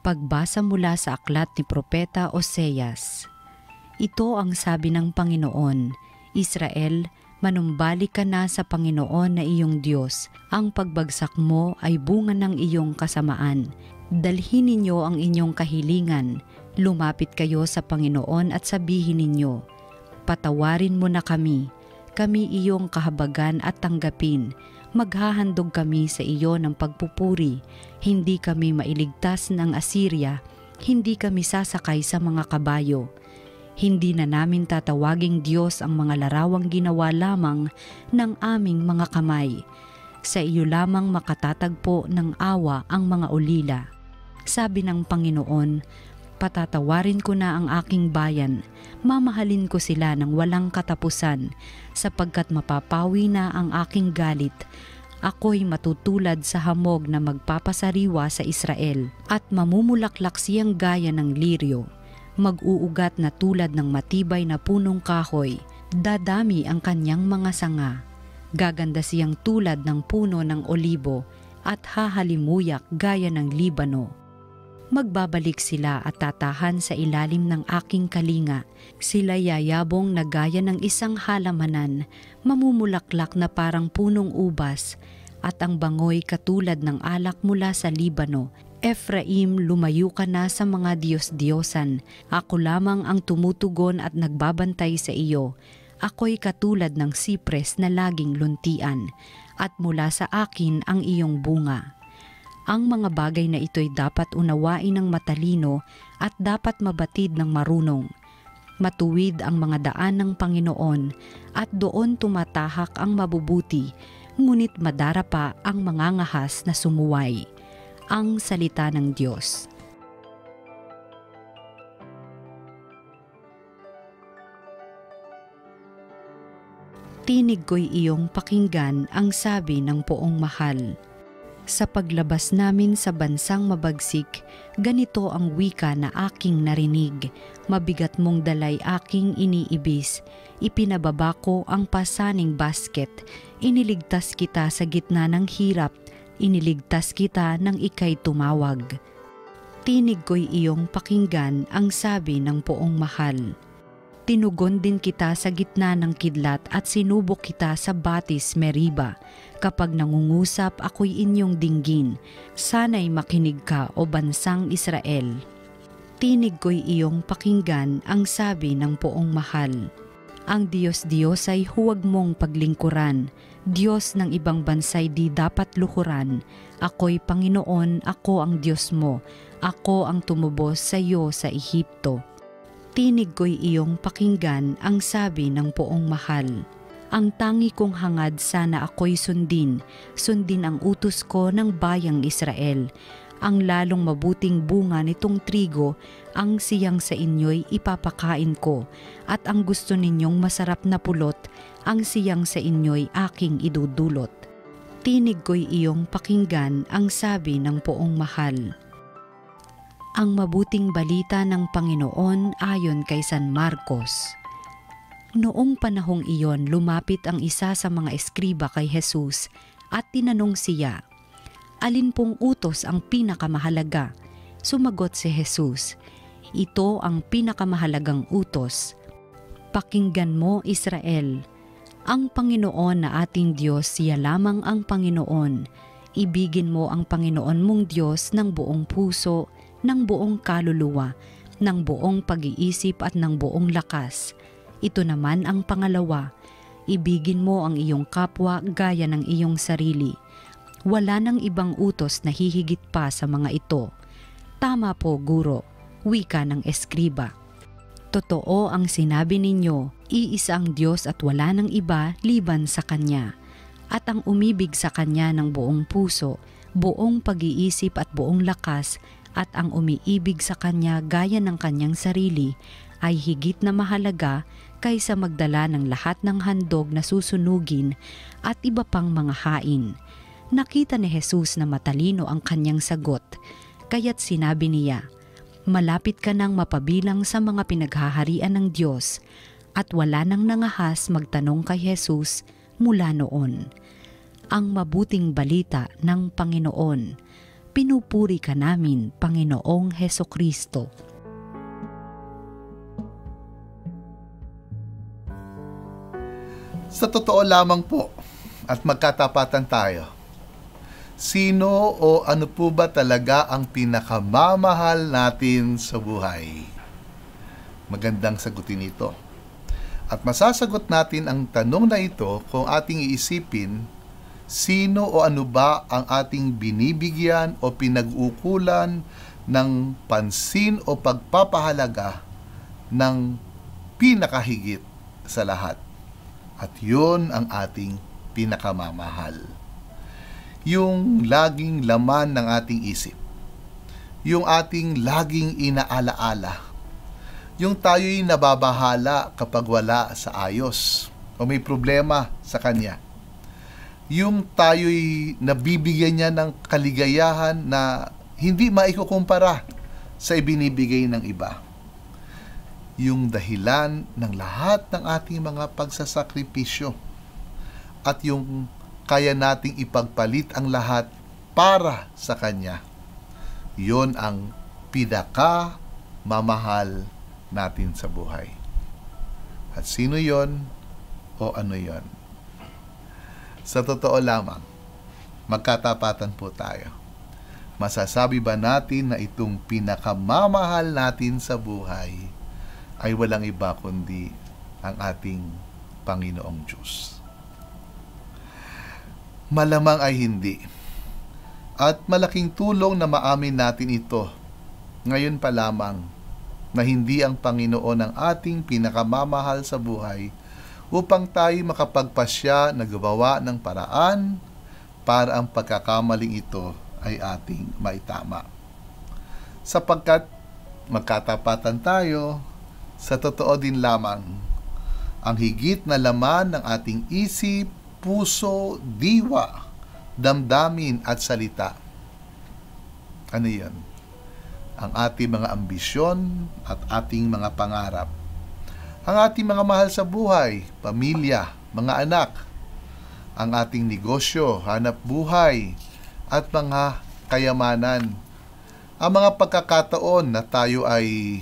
Pagbasa mula sa aklat ni Propeta Oseas. Ito ang sabi ng Panginoon, Israel, manumbalik ka na sa Panginoon na iyong Diyos. Ang pagbagsak mo ay bunga ng iyong kasamaan. Dalhin ninyo ang inyong kahilingan. Lumapit kayo sa Panginoon at sabihin ninyo, patawarin mo na kami. Kami iyong kahabagan at tanggapin. Maghahandog kami sa iyo ng pagpupuri. Hindi kami mailigtas ng Assyria. Hindi kami sasakay sa mga kabayo. Hindi na namin tatawaging Diyos ang mga larawang ginawa lamang ng aming mga kamay. Sa iyo lamang makatatagpo ng awa ang mga ulila. Sabi ng Panginoon, patatawarin ko na ang aking bayan. Mamahalin ko sila ng walang katapusan, sapagkat mapapawi na ang aking galit. Ako'y matutulad sa hamog na magpapasariwa sa Israel, at mamumulaklak siyang gaya ng liryo. Mag-uugat na tulad ng matibay na punong kahoy. Dadami ang kanyang mga sanga. Gaganda siyang tulad ng puno ng olibo, at hahalimuyak gaya ng Libano. Magbabalik sila at tatahan sa ilalim ng aking kalinga. Sila yayabong na gaya ng isang halamanan, mamumulaklak na parang punong ubas, at ang bangoy katulad ng alak mula sa Libano. Ephraim, lumayo ka na sa mga Diyos-Diyosan. Ako lamang ang tumutugon at nagbabantay sa iyo. Ako'y katulad ng sipres na laging luntian, at mula sa akin ang iyong bunga. Ang mga bagay na ito'y dapat unawain ng matalino at dapat mabatid ng marunong. Matuwid ang mga daan ng Panginoon at doon tumatahak ang mabubuti, ngunit madarapa ang mangangahas na sumuway. Ang salita ng Diyos. Tinig ko'y iyong pakinggan ang sabi ng poong mahal. Sa paglabas namin sa bansang mabagsik, ganito ang wika na aking narinig. Mabigat mong dalay aking iniibis. Ipinababa ko ang pasaning basket. Iniligtas kita sa gitna ng hirap. Iniligtas kita nang ika'y tumawag. Tinig ko'y iyong pakinggan ang sabi ng poong mahal. Tinugon din kita sa gitna ng kidlat at sinubok kita sa batis Meriba. Kapag nangungusap ako'y inyong dinggin. Sana'y makinig ka o bansang Israel. Tinig ko'y iyong pakinggan ang sabi ng poong mahal. Ang Diyos-Diyos ay huwag mong paglingkuran. Diyos ng ibang bansay di dapat luhuran. Ako'y Panginoon, ako ang Diyos mo. Ako ang tumubos sa iyo sa Ehipto. Tinig ko'y iyong pakinggan ang sabi ng poong mahal. Ang tangi kong hangad sana ako'y sundin ang utos ko ng bayang Israel. Ang lalong mabuting bunga nitong trigo, ang siyang sa inyo'y ipapakain ko, at ang gusto ninyong masarap na pulot, ang siyang sa inyo'y aking idudulot. Tinig ko'y iyong pakinggan ang sabi ng poong mahal. Ang mabuting balita ng Panginoon ayon kay San Marcos. Noong panahong iyon, lumapit ang isa sa mga eskriba kay Jesus at tinanong siya, alin pong utos ang pinakamahalaga? Sumagot si Jesus, ito ang pinakamahalagang utos. Pakinggan mo, Israel. Ang Panginoon na ating Diyos, siya lamang ang Panginoon. Ibigin mo ang Panginoon mong Diyos ng buong puso, ng buong kaluluwa, ng buong pag-iisip at ng buong lakas. Ito naman ang pangalawa, ibigin mo ang iyong kapwa gaya ng iyong sarili. Wala nang ibang utos na hihigit pa sa mga ito. Tama po, guro, wika ng eskriba. Totoo ang sinabi ninyo, iisa ang Diyos at wala nang iba liban sa Kanya. At ang umibig sa Kanya ng buong puso, buong pag-iisip at buong lakas, at ang umiibig sa Kanya gaya ng kanyang sarili ay higit na mahalaga kaysa magdala ng lahat ng handog na susunugin at iba pang mga hain. Nakita ni Jesus na matalino ang kanyang sagot, kaya't sinabi niya, "Malapit ka nang mapabilang sa mga pinaghaharian ng Diyos." At wala nang nangahas magtanong kay Jesus mula noon. Ang mabuting balita ng Panginoon. Pinupuri ka namin, Panginoong Hesukristo. Sa totoo lamang po, at magkatapatan tayo, sino o ano po ba talaga ang pinakamamahal natin sa buhay? Magandang sagutin ito. At masasagot natin ang tanong na ito kung ating iisipin, sino o ano ba ang ating binibigyan o pinag-ukulan ng pansin o pagpapahalaga ng pinakahigit sa lahat. At yun ang ating pinakamamahal. Yung laging laman ng ating isip. Yung ating laging inaalaala. Yung tayo'y nababahala kapag wala sa ayos o may problema sa kanya. Yung tayo'y nabibigyan niya ng kaligayahan na hindi maikukumpara sa ibinibigay ng iba. Yung dahilan ng lahat ng ating mga pagsasakripisyo at yung kaya nating ipagpalit ang lahat para sa Kanya. Yon ang pinaka-mamahal natin sa buhay. At sino yon o ano yon? Sa totoo lamang, magkatapatan po tayo. Masasabi ba natin na itong pinakamamahal natin sa buhay ay walang iba kundi ang ating Panginoong Diyos? Malamang ay hindi. At malaking tulong na maamin natin ito ngayon pa lamang na hindi ang Panginoon ang ating pinakamamahal sa buhay upang tayo makapagpasya na gumawa ng paraan para ang pagkakamaling ito ay ating maitama. Sapagkat magkatapatan tayo, sa totoo din lamang, ang higit na laman ng ating isip, puso, diwa, damdamin at salita. Ano yan? Ang ating mga ambisyon at ating mga pangarap. Ang ating mga mahal sa buhay, pamilya, mga anak. Ang ating negosyo, hanap buhay, at mga kayamanan. Ang mga pagkakataon na tayo ay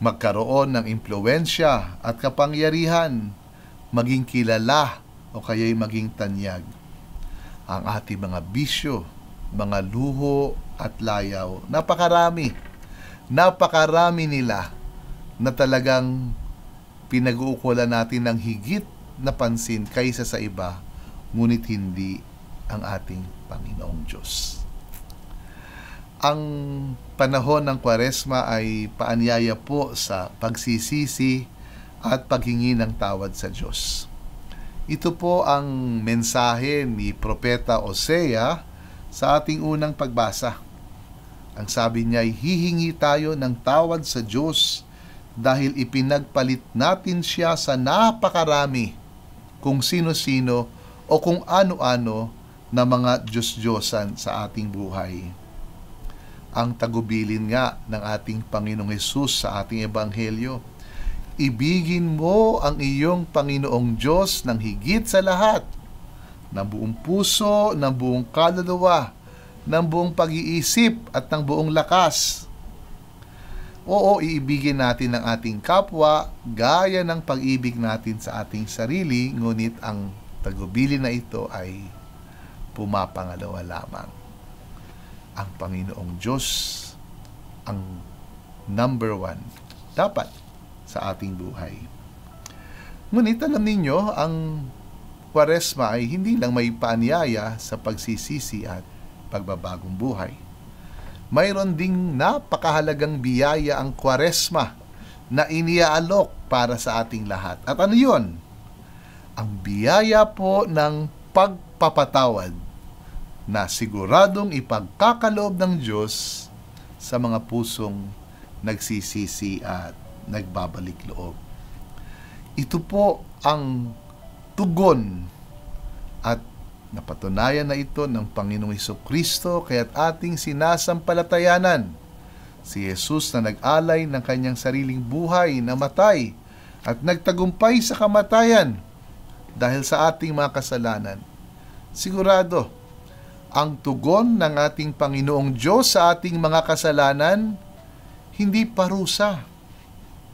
magkaroon ng impluwensya at kapangyarihan, maging kilala o kaya'y maging tanyag. Ang ating mga bisyo, mga luho at layaw, napakarami nila na talagang pinag-uukulan natin ng higit na pansin kaysa sa iba, ngunit hindi ang ating Panginoong Diyos. Ang panahon ng Kwaresma ay paanyaya po sa pagsisisi at paghingi ng tawad sa Diyos. Ito po ang mensahe ni Propeta Hosea sa ating unang pagbasa. Ang sabi niya ay hihingi tayo ng tawad sa Diyos dahil ipinagpalit natin siya sa napakarami kung sino-sino o kung ano-ano na mga Diyos-Diyosan sa ating buhay. Ang tagubilin nga ng ating Panginoong Hesus sa ating Ebanghelyo, ibigin mo ang iyong Panginoong Diyos ng higit sa lahat, ng buong puso, ng buong kaluluwa, ng buong pag-iisip at ng buong lakas. Oo, iibigin natin ang ating kapwa gaya ng pag-ibig natin sa ating sarili, ngunit ang tagubilin na ito ay pumapangalawa lamang. Ang Panginoong Diyos ang number one dapat sa ating buhay. Ngunit alam ninyo, ang Kwaresma ay hindi lang may paanyaya sa pagsisisi at pagbabagong buhay. Mayroon ding napakahalagang biyaya ang Kwaresma na iniaalok para sa ating lahat. At ano yun? Ang biyaya po ng pagpapatawad na siguradong ipagkakaloob ng Diyos sa mga pusong nagsisisi at nagbabalik loob Ito po ang tugon at napatunayan na ito ng Panginoong Hesukristo kaya't ating sinasampalatayanan si Jesus na nag-alay ng kanyang sariling buhay, namatay at nagtagumpay sa kamatayan dahil sa ating mga kasalanan. Sigurado, ang tugon ng ating Panginoong Diyos sa ating mga kasalanan, hindi parusa,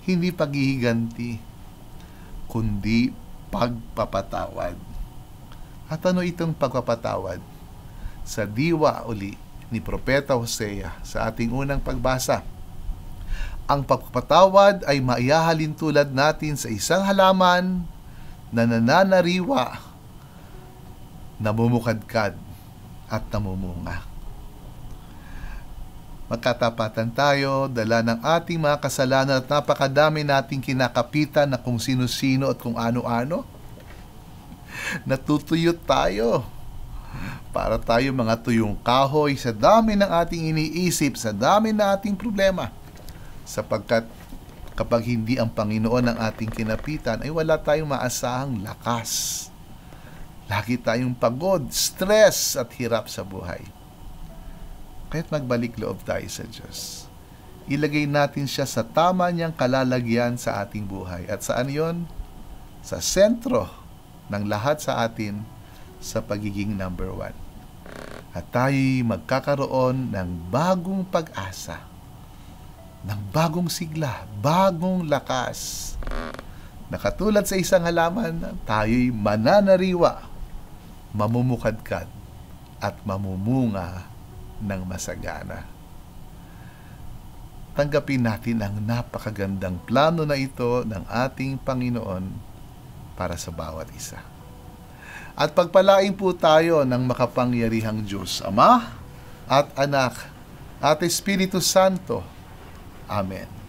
hindi paghihiganti, kundi pagpapatawad. At ano itong pagpapatawad? Sa diwa uli ni Propeta Hosea sa ating unang pagbasa, ang pagpapatawad ay maihahalin tulad natin sa isang halaman na nananariwa, namumukadkad at namumunga. Magkatapatan tayo, dala ng ating mga kasalanan at napakadami nating kinakapitan na kung sino-sino at kung ano-ano. Natutuyot tayo para tayo mga tuyong kahoy sa dami ng ating iniisip, sa dami ng ating problema. Sapagkat kapag hindi ang Panginoon ang ating kinapitan, ay wala tayong maasahang lakas. Lagi tayong pagod, stress at hirap sa buhay. Kaya't magbalik loob tayo sa Diyos. Ilagay natin siya sa tama niyang kalalagyan sa ating buhay. At saan yon? Sa sentro ng lahat sa atin, sa pagiging number 1. At tayo'y magkakaroon ng bagong pag-asa, ng bagong sigla, bagong lakas. Na katulad sa isang halaman, tayo'y mananariwa, mamumukadkad, at mamumunga ng masagana. Tanggapin natin ang napakagandang plano na ito ng ating Panginoon para sa bawat isa. At pagpalain po tayo ng makapangyarihang Diyos, Ama at Anak at Espiritu Santo. Amen.